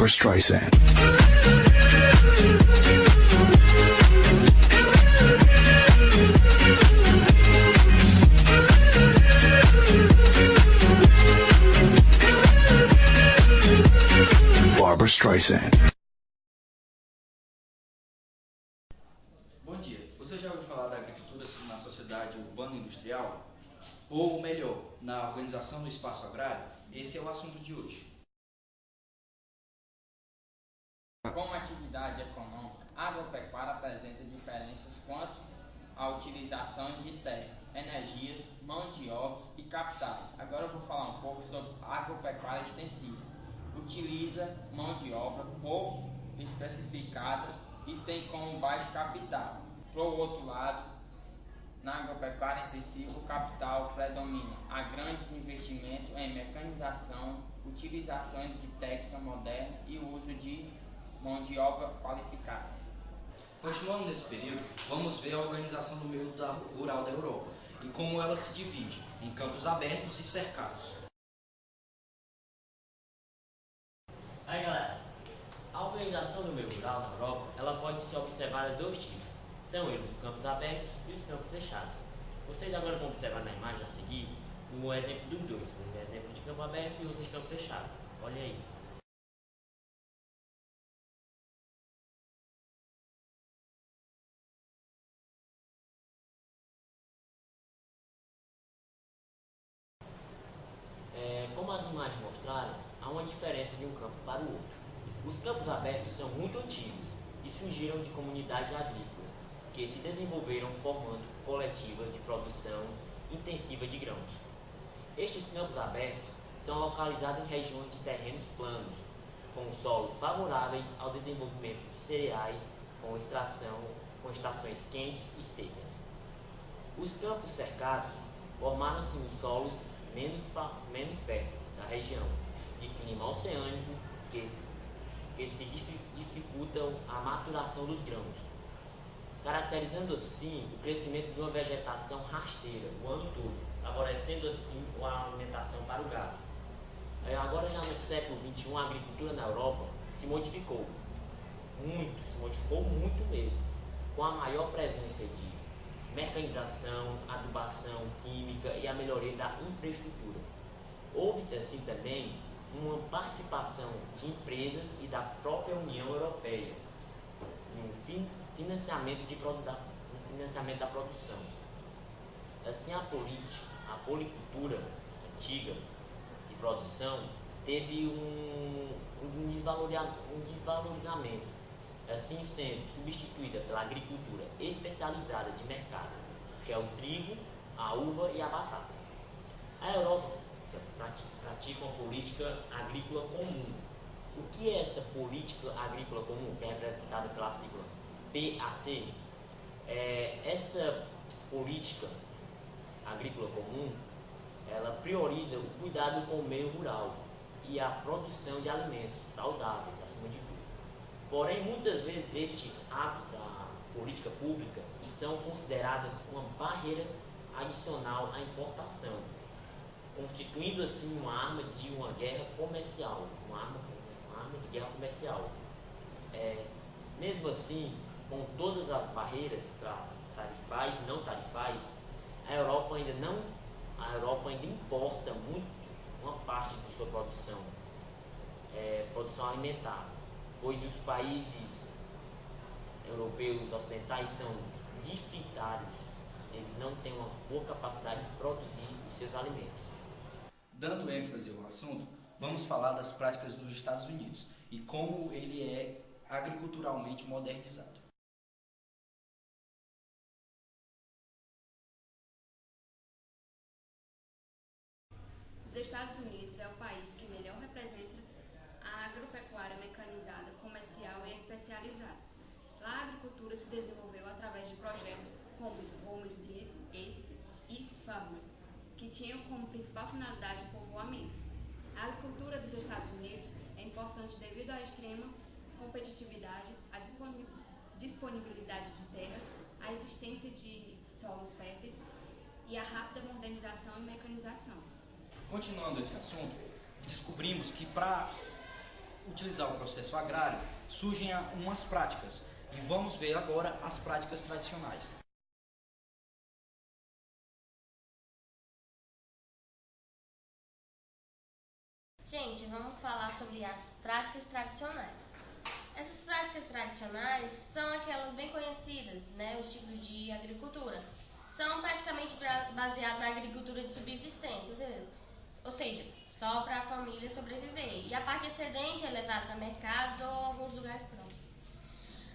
Barbra Streisand. Barbra Streisand. Bom dia. Você já ouviu falar da agricultura na sociedade urbano-industrial? Ou melhor, na organização do espaço agrário? Esse é o assunto de hoje. Como atividade econômica, a agropecuária apresenta diferenças quanto à utilização de terra, energias, mão de obras e capitais. Agora eu vou falar um pouco sobre a agropecuária extensiva. Utiliza mão de obra pouco especificada e tem como baixo capital. Por outro lado, na agropecuária intensiva, o capital predomina. Há grandes investimentos em mecanização, utilizações de técnica moderna e uso de mão de obra qualificadas. Continuando nesse período, vamos ver a organização do meio rural da Europa e como ela se divide em campos abertos e cercados. Aí galera, a organização do meio rural na Europa, ela pode ser observada de dois tipos. São eles os campos abertos e os campos fechados. Vocês agora vão observar na imagem a seguir o exemplo dos dois, um exemplo de campo aberto e outro de campo fechado. Olha aí. Como as imagens mostraram, há uma diferença de um campo para o outro. Os campos abertos são muito antigos e surgiram de comunidades agrícolas que se desenvolveram formando coletivas de produção intensiva de grãos. Estes campos abertos são localizados em regiões de terrenos planos, com solos favoráveis ao desenvolvimento de cereais com estações quentes e secas. Os campos cercados formaram-se em solos menos férteis da região, de clima oceânico, que se dificultam a maturação dos grãos, caracterizando assim o crescimento de uma vegetação rasteira o ano todo, favorecendo assim a alimentação para o gado. Agora já no século XXI, a agricultura na Europa se modificou muito mesmo, com a maior presença de mecanização, adubação química e a melhoria da infraestrutura. Houve assim também uma participação de empresas e da própria União Europeia no financiamento da produção. Assim, a policultura antiga de produção teve um desvalorizamento, assim sendo substituída pela agricultura especializada de mercado, que é o trigo, a uva e a batata. A Europa pratica uma política agrícola comum. O que é essa política agrícola comum, que é representada pela sigla PAC? Essa política agrícola comum, ela prioriza o cuidado com o meio rural e a produção de alimentos saudáveis, acima de tudo. Porém, muitas vezes estes atos da política pública são consideradas uma barreira adicional à importação, constituindo assim uma arma de uma guerra comercial, uma arma de guerra comercial. Mesmo assim, com todas as barreiras tarifais e não tarifais, a Europa ainda importa muito uma parte de sua produção alimentar, pois os países europeus ocidentais são deficitários, eles não têm uma boa capacidade de produzir os seus alimentos. Dando ênfase ao assunto, vamos falar das práticas dos Estados Unidos e como ele é agriculturalmente modernizado. Os Estados Unidos é o país que melhor representa a agropecuária mecanizada, comercial e especializada. Lá a agricultura se desenvolveu através de projetos como os Homestead, ACE e Farmers, que tinham como principal finalidade o povoamento. A agricultura dos Estados Unidos é importante devido à extrema competitividade, à disponibilidade de terras, à existência de solos férteis e à rápida modernização e mecanização. Continuando esse assunto, descobrimos que para utilizar o processo agrário, surgem umas práticas. E vamos ver agora as práticas tradicionais. Gente, vamos falar sobre as práticas tradicionais. Essas práticas tradicionais são aquelas bem conhecidas, né, os tipos de agricultura. São praticamente baseados na agricultura de subsistência, ou seja, só para a família sobreviver. E a parte excedente é levada para mercados ou alguns lugares próximos.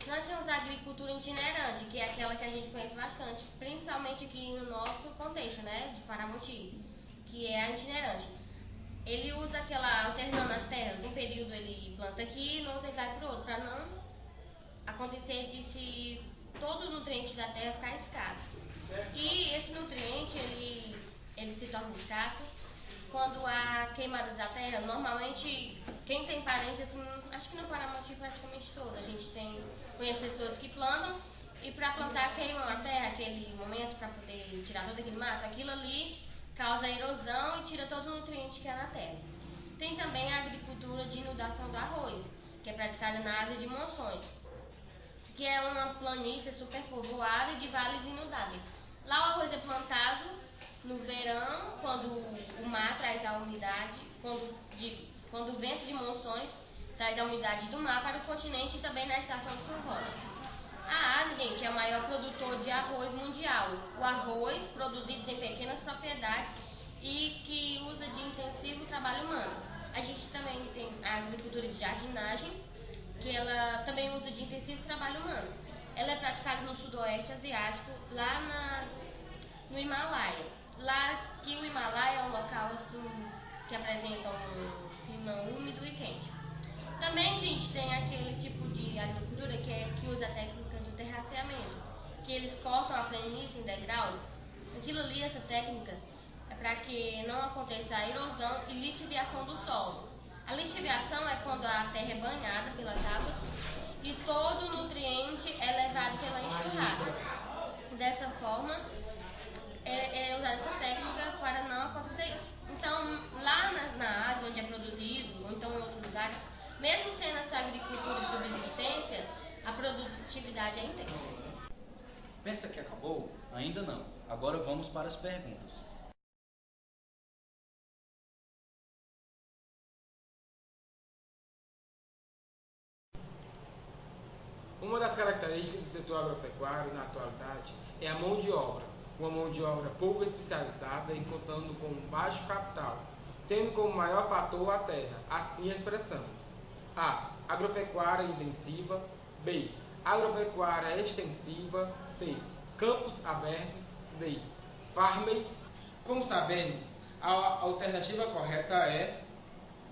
Nós temos a agricultura itinerante, que é aquela que a gente conhece bastante, principalmente aqui no nosso contexto, né, de Paramoti, que é a itinerante. Ele usa aquela alternando as terras, um período ele planta aqui, no outro ele vai para o outro, para não acontecer de se todo o nutriente da terra ficar escasso. E esse nutriente ele se torna escasso quando há queimadas da terra. Normalmente, quem tem parente, assim, acho que no Paramoti praticamente todo, a gente conhece pessoas que plantam e para plantar queimam a terra, aquele momento para poder tirar todo aquele mato, aquilo ali causa erosão e tira todo o nutriente que há na terra. Tem também a agricultura de inundação do arroz, que é praticada na Ásia de Monções, que é uma planície superpovoada de vales inundáveis. Lá o arroz é plantado no verão, quando o mar traz a umidade, quando o vento de monções traz a umidade do mar para o continente e também na estação chuvosa. A Ásia, gente, é o maior produtor de arroz mundial. O arroz, produzido em pequenas propriedades e que usa de intensivo trabalho humano. A gente também tem a agricultura de jardinagem, que ela também usa de intensivo trabalho humano. Ela é praticada no sudoeste asiático, lá no Himalaia. Lá que o Himalaia é um local assim, que apresenta um clima úmido e quente. Também, gente, tem aquele tipo de agricultura que usa a técnica do terraceamento, que eles cortam a planície em degraus. Aquilo ali, essa técnica, é para que não aconteça a erosão e lixiviação do solo. A lixiviação é quando a terra é banhada pelas águas e todo o nutriente é levado pela enxurrada. Dessa forma, é usada essa técnica para não acontecer isso. Então, lá na Ásia, onde é produzido, ou então em outros lugares, mesmo sendo essa agricultura de subsistência, a produtividade é intensa. Pensa que acabou? Ainda não. Agora vamos para as perguntas. Uma das características do setor agropecuário na atualidade é a mão de obra, uma mão de obra pouco especializada e contando com baixo capital, tendo como maior fator a terra. Assim expressamos: A. Agropecuária intensiva. B. Agropecuária extensiva. C. Campos abertos. D. Farmers. Como sabemos, a alternativa correta é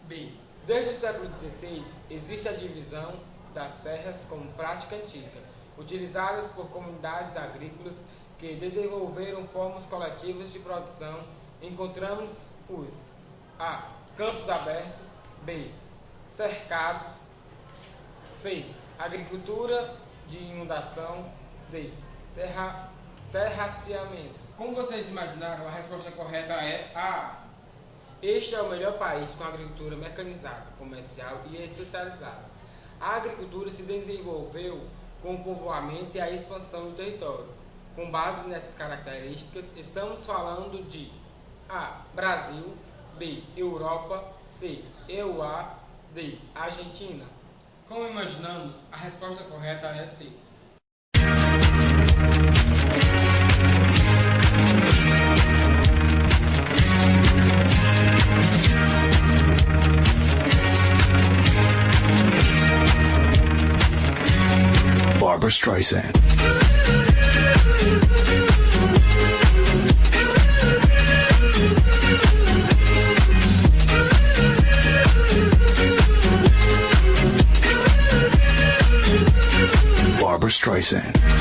B. Desde o século XVI, existe a divisão das terras como prática antiga, utilizadas por comunidades agrícolas que desenvolveram formas coletivas de produção. Encontramos os A. Campos abertos. B. Cercados. C. Agricultura de inundação. D. Terraceamento. Como vocês imaginaram, a resposta correta é A. Este é o melhor país com agricultura mecanizada, comercial e especializada. A agricultura se desenvolveu com o povoamento e a expansão do território. Com base nessas características, estamos falando de A. Brasil. B. Europa. C. EUA. D. Argentina. Como imaginamos, a resposta correta é C. Barbra Streisand. Barbra Streisand.